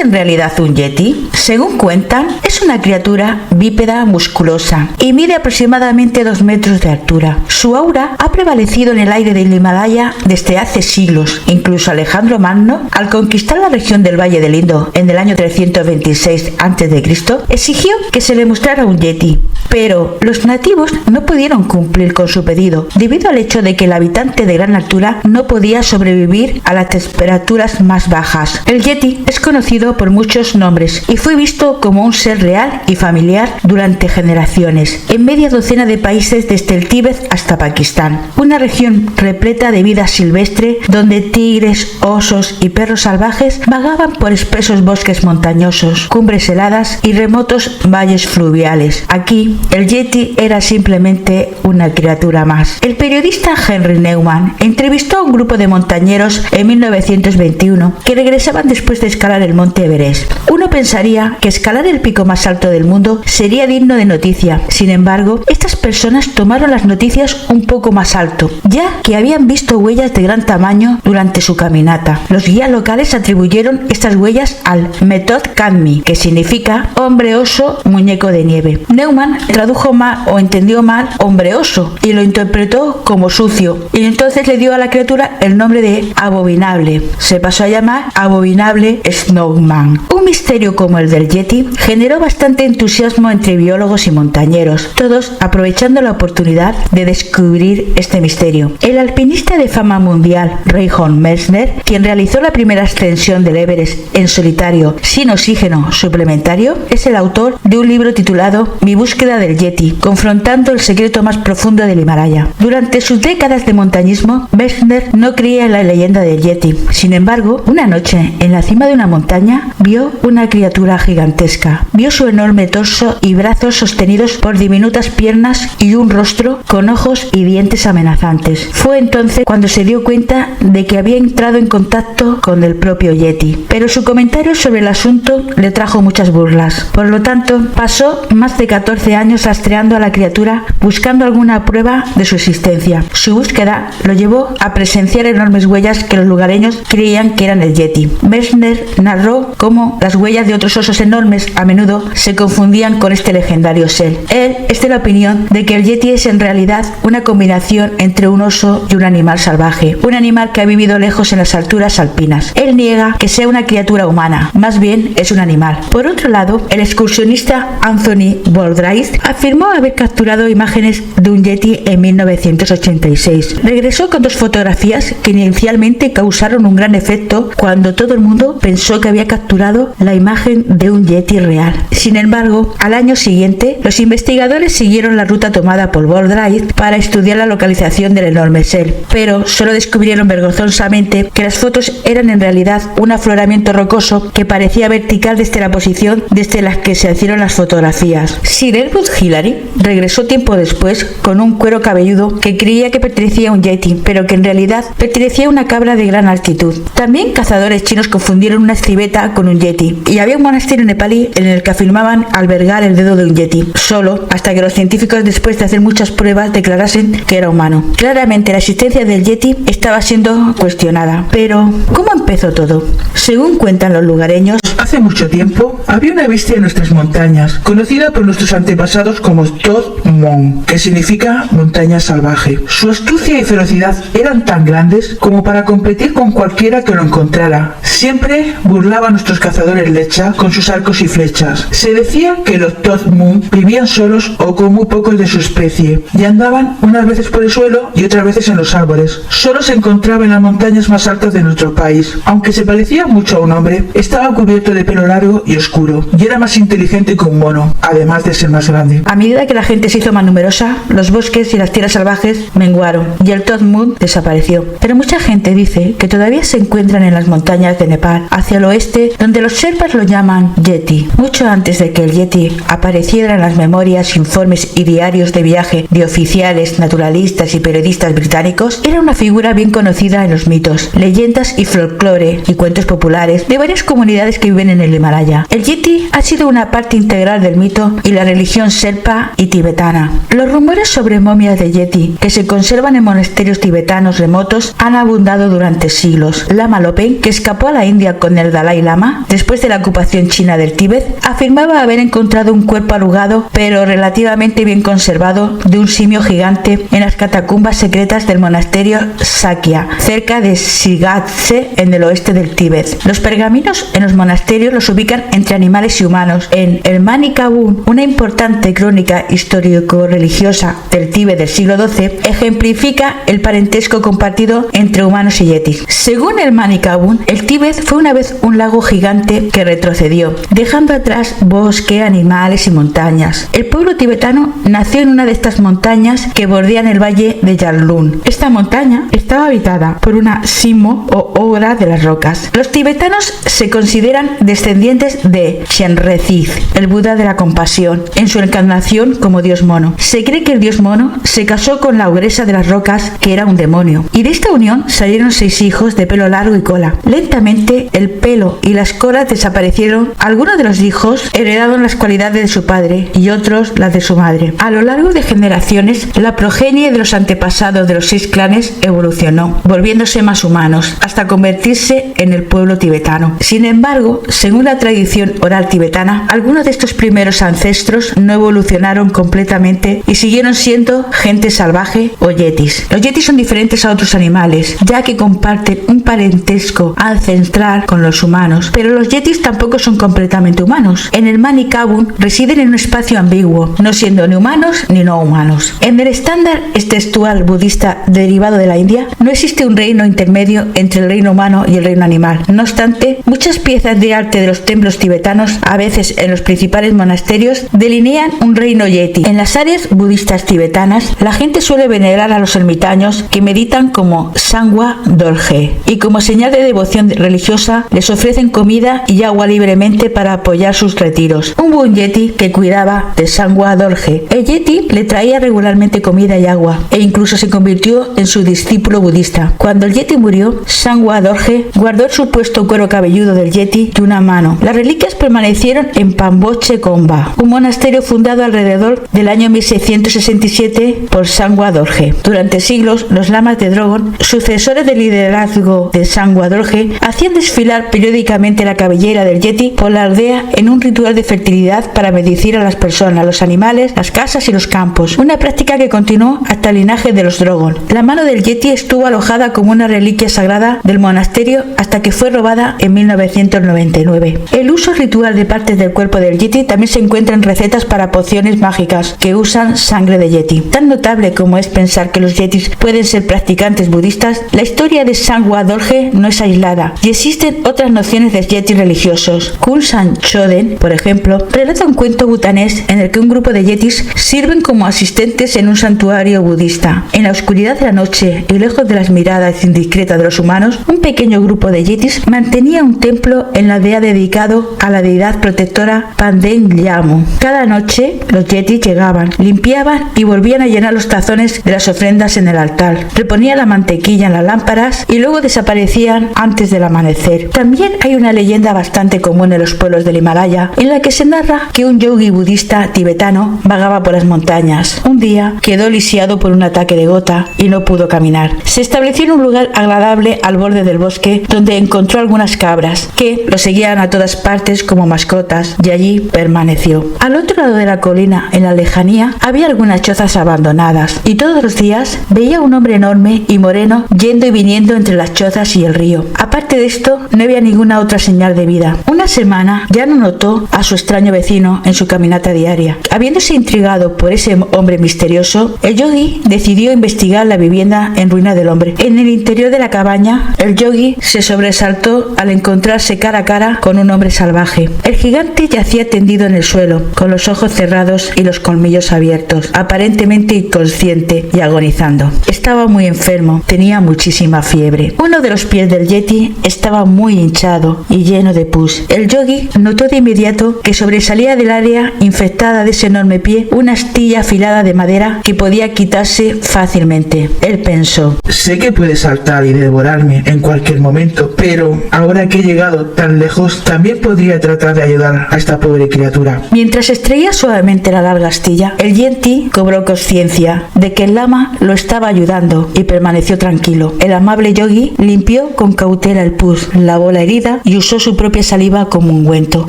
en realidad un yeti? Según cuentan, es una criatura bípeda musculosa y mide aproximadamente 2 metros de altura. Su aura ha prevalecido en el aire del Himalaya desde hace siglos. Incluso Alejandro Magno, al conquistar la región del Valle del Indo en el año 326 a.C., exigió que se le mostrara un yeti. Pero los nativos no pudieron cumplir con su pedido, debido al hecho de que el habitante de gran altura no podía sobrevivir a las temperaturas más bajas. El yeti es conocido por muchos nombres y fue visto como un ser real y familiar durante generaciones, en media docena de países desde el Tíbet hasta Pakistán, una región repleta de vida silvestre donde tigres, osos y perros salvajes vagaban por espesos bosques montañosos, cumbres heladas y remotos valles fluviales. Aquí, el yeti era simplemente una criatura más. El periodista Henry Newman entrevistó a un grupo de montañeros en 1921 que regresaban después de escalar el monte Everest. Uno pensaría que escalar el pico más alto del mundo sería digno de noticia. Sin embargo, estas personas tomaron las noticias un poco más alto, ya que habían visto huellas de gran tamaño durante su caminata. Los guías locales atribuyeron estas huellas al Method Cadmi, que significa hombre oso, muñeco de nieve. Neumann tradujo mal o entendió mal hombre oso y lo interpretó como sucio, y entonces le dio a la criatura el nombre de abominable. Se pasó a llamar abominable Snowman. Un misterio como el del yeti generó bastante entusiasmo entre biólogos y montañeros, todos aprovechando la oportunidad de descubrir este misterio. El alpinista de fama mundial Reinhold Messner, quien realizó la primera ascensión del Everest en solitario sin oxígeno suplementario, es el autor de un libro titulado Mi búsqueda del yeti, confrontando el secreto más profundo del Himalaya. Durante sus décadas de montañismo, Messner no creía en la leyenda del yeti. Sin embargo, una noche en la cima de una montaña vio una criatura gigantesca. Vio su enorme torso y brazos sostenidos por diminutas piernas y un rostro con ojos y dientes amenazantes. Fue entonces cuando se dio cuenta de que había entrado en contacto con el propio yeti, pero su comentario sobre el asunto le trajo muchas burlas. Por lo tanto, pasó más de 14 años rastreando a la criatura buscando alguna prueba de su existencia. Su búsqueda lo llevó a presenciar enormes huellas que los lugareños creían que eran el yeti. Messner narró cómo las huellas de otros osos enormes a menudo se confundían con este legendario ser. Él es de la opinión de que el yeti es en realidad una combinación entre un oso y un animal salvaje, un animal que ha vivido lejos en las alturas alpinas. Él niega que sea una criatura humana, más bien es un animal. Por otro lado, el excursionista Anthony Boldrais afirmó haber capturado imágenes de un yeti en 1986. Regresó con 2 fotografías que inicialmente causaron un gran efecto cuando todo el mundo pensó que había capturado la imagen de un yeti real. Sin embargo, al año siguiente, los investigadores siguieron la ruta tomada por Boldrais para estudiar la localización del enorme ser, pero solo descubrieron vergonzosamente que las fotos eran en realidad un afloramiento rocoso que parecía vertical desde la posición desde la que se hicieron las fotografías. Sir Edmund Hillary regresó tiempo después con un cuero cabelludo que creía que pertenecía a un yeti, pero que en realidad pertenecía a una cabra de gran altitud. También cazadores chinos confundieron una civeta con un yeti, y había un monasterio nepalí en el que afirmaban albergar el dedo de un yeti, solo hasta que los científicos, después de hacer muchas pruebas, declarasen que era humano. Claramente la existencia del yeti estaba siendo cuestionada. Pero, ¿cómo empezó todo? Según cuentan los lugareños, hace mucho tiempo había una bestia en nuestras montañas, conocida por nuestros antepasados como Todd Mon, que significa montaña salvaje. Su astucia y ferocidad eran tan grandes como para competir con cualquiera que lo encontrara. Siempre burlaba a nuestros cazadores lecha con sus arcos y flechas. Se decía que los Todd Mon vivían solos o con muy pocos de su especie, y andaban unas veces por el suelo y otras veces en los árboles. Solo se encontraba en las montañas más altas de nuestro país. Aunque se parecía mucho a un hombre, estaba cubierto de pelo largo y oscuro, y era más inteligente que un mono, además de ser más grande. A medida que la gente se hizo más numerosa, los bosques y las tierras salvajes menguaron, y el Todd Moon desapareció. Pero mucha gente dice que todavía se encuentran en las montañas de Nepal, hacia el oeste, donde los sherpas lo llaman yeti. Mucho antes de que el yeti apareciera en las memorias, informes y diarios de viaje de oficiales, naturalistas y periodistas británicos, era una figura bien conocida en los mitos, leyendas y folclore y cuentos populares de varias comunidades que viven en el Himalaya. El yeti ha sido una parte integral del mito y la religión sherpa y tibetana. Los rumores sobre momias de yeti que se conservan en monasterios tibetanos remotos han abundado durante siglos. Lama Lopen, que escapó a la India con el Dalai Lama Lama, después de la ocupación china del Tíbet, afirmaba haber encontrado un cuerpo arrugado pero relativamente bien conservado de un simio gigante en las catacumbas secretas del monasterio Sakya, cerca de Shigatse, en el oeste del Tíbet. Los pergaminos en los monasterios los ubican entre animales y humanos. En el Mani Kabun, una importante crónica histórico-religiosa del Tíbet del siglo XII, ejemplifica el parentesco compartido entre humanos y yetis. Según el Mani Kabun, el Tíbet fue una vez un lago gigante que retrocedió, dejando atrás bosque, animales y montañas. El pueblo tibetano nació en una de estas montañas que bordean el valle de Yarlung. Esta montaña estaba habitada por una simo o obra de las rocas. Los tibetanos se consideran descendientes de Shenrezig, el Buda de la compasión, en su encarnación como dios mono. Se cree que el dios mono se casó con la ogresa de las rocas, que era un demonio, y de esta unión salieron 6 hijos de pelo largo y cola. Lentamente el pelo y las colas desaparecieron. Algunos de los hijos heredaron las cualidades de su padre y otros las de su madre. A lo largo de generaciones, la progenie de los antepasados de los 6 clanes evolucionó, volviéndose más humanos, hasta convertirse en el pueblo tibetano. Sin embargo, según la tradición oral tibetana, algunos de estos primeros ancestros no evolucionaron completamente y siguieron siendo gente salvaje o yetis. Los yetis son diferentes a otros animales, ya que comparten un parentesco ancestral con los humanos, pero los yetis tampoco son completamente humanos. En el Mani Kabun residen en un espacio ambiguo, no siendo ni humanos ni no humanos. En el estándar textual budista derivado de la India, no existe un reino intermedio entre el reino humano y el reino animal. No obstante, muchas piezas de arte de los templos tibetanos, a veces en los principales monasterios, delinean un reino yeti. En las áreas budistas tibetanas, la gente suele venerar a los ermitaños que meditan como Sangwa Dorje, y como señal de devoción religiosa les ofrecen comida y agua libremente para apoyar sus retiros. Un buen yeti que cuidaba de Sangwa Dorje. El yeti le traía regularmente comida y agua, e incluso se convirtió en su discípulo budista. Cuando el yeti murió, Sangwa Dorje guardó el supuesto cuero cabelludo del yeti y una mano. Las reliquias permanecieron en Pamboche Gomba, un monasterio fundado alrededor del año 1667 por Sangwa Dorje. Durante siglos, los lamas de Drogon, sucesores del liderazgo de Sangwa Dorje, hacían desfilar periódicamente la cabellera del yeti por la aldea en un ritual de fertilidad para bendecir a las personas, los animales, las casas y los campos, una práctica que continuó hasta el linaje de los Drogon. La mano del yeti estuvo alojada como una reliquia sagrada del monasterio hasta que fue robada en 1999. El uso ritual de partes del cuerpo del yeti también se encuentra en recetas para pociones mágicas que usan sangre de yeti. Tan notable como es pensar que los yetis pueden ser practicantes budistas, la historia de Sangwa Dorje no es aislada y existen otras nociones de yetis religiosos. Kulsan Choden, por ejemplo, relata un cuento butanés en el que un grupo de yetis sirven como asistentes en un santuario budista. En la oscuridad de la noche y lejos de las miradas indiscretas de los humanos, un pequeño grupo de yetis mantenía un templo en la aldea dedicado a la deidad protectora Pandeng Yamu. Cada noche los yetis llegaban, limpiaban y volvían a llenar los tazones de las ofrendas en el altar, reponían la mantequilla en las lámparas y luego desaparecían antes del amanecer. También hay una leyenda bastante común en los pueblos del Himalaya en la que se narra que un yogi budista tibetano vagaba por las montañas. Un día quedó lisiado por un ataque de gota y no pudo caminar. Se estableció en un lugar agradable al borde del bosque donde encontró algunas cabras que lo seguían a todas partes como mascotas y allí permaneció. Al otro lado de la colina, en la lejanía, había algunas chozas abandonadas y todos los días veía un hombre enorme y moreno yendo y viniendo entre las chozas y el río. Aparte de esto, no había ninguna otra señal de vida. Una semana ya no notó a su extraño vecino en su caminata diaria. Habiéndose intrigado por ese hombre misterioso, el yogi decidió investigar la vivienda en ruina del hombre. En el interior de la cabaña, el yogi se sobresaltó al encontrarse cara a cara con un hombre salvaje. El gigante yacía tendido en el suelo, con los ojos cerrados y los colmillos abiertos, aparentemente inconsciente y agonizando. Estaba muy enfermo, tenía muchísima fiebre. Uno de los pies del yeti estaba muy hinchado y lleno de pus. El yogi notó de inmediato que sobresalía del área infectada de ese enorme pie una astilla afilada de madera que podía quitarse fácilmente. Él pensó: sé que puede saltar y devorarme en cualquier momento, pero ahora que he llegado tan lejos, también podría tratar de ayudar a esta pobre criatura. Mientras extraía suavemente la larga astilla, el yeti cobró conciencia de que el lama lo estaba ayudando y permaneció tranquilo. El amable yogi limpió con cautela el pus, lavó la herida y usó su propia saliva como ungüento.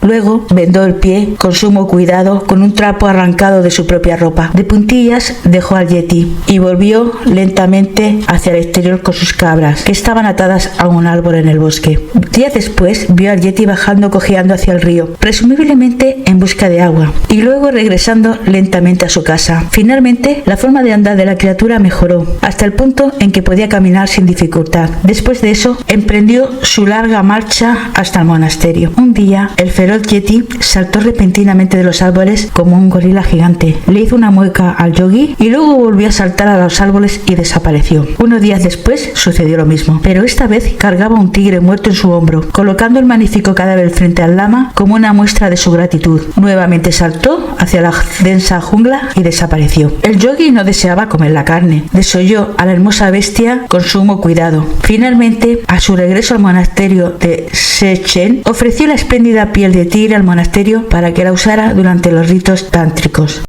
Luego vendó el pie con sumo cuidado con un trapo arrancado de su propia ropa. De puntillas dejó al yeti y volvió lentamente hacia el exterior con sus cabras, que estaban atadas a un árbol en el bosque. Días después vio al yeti bajando cojeando hacia el río, presumiblemente en busca de agua, y luego regresando lentamente a su casa. Finalmente, la forma de andar de la criatura mejoró, hasta el punto en que podía caminar sin dificultad. Después de eso, emprendió su larga marcha hasta el monasterio. Un día, el feroz yeti saltó repentinamente de los árboles como un gorila gigante. Le hizo una mueca al yogi y luego volvió a saltar a los árboles y desapareció. Unos días después sucedió lo mismo, pero esta vez cargaba un tigre muerto en su hombro, colocando el magnífico cadáver frente al lama como una muestra de su gratitud. Nuevamente saltó hacia la densa jungla y desapareció. El yogi no deseaba comer la carne, desolló a la hermosa bestia con sumo cuidado. Finalmente, a su regreso al monasterio de Sechen, ofreció la espléndida piel de tigre al monasterio para que la usara durante los ritos tántricos.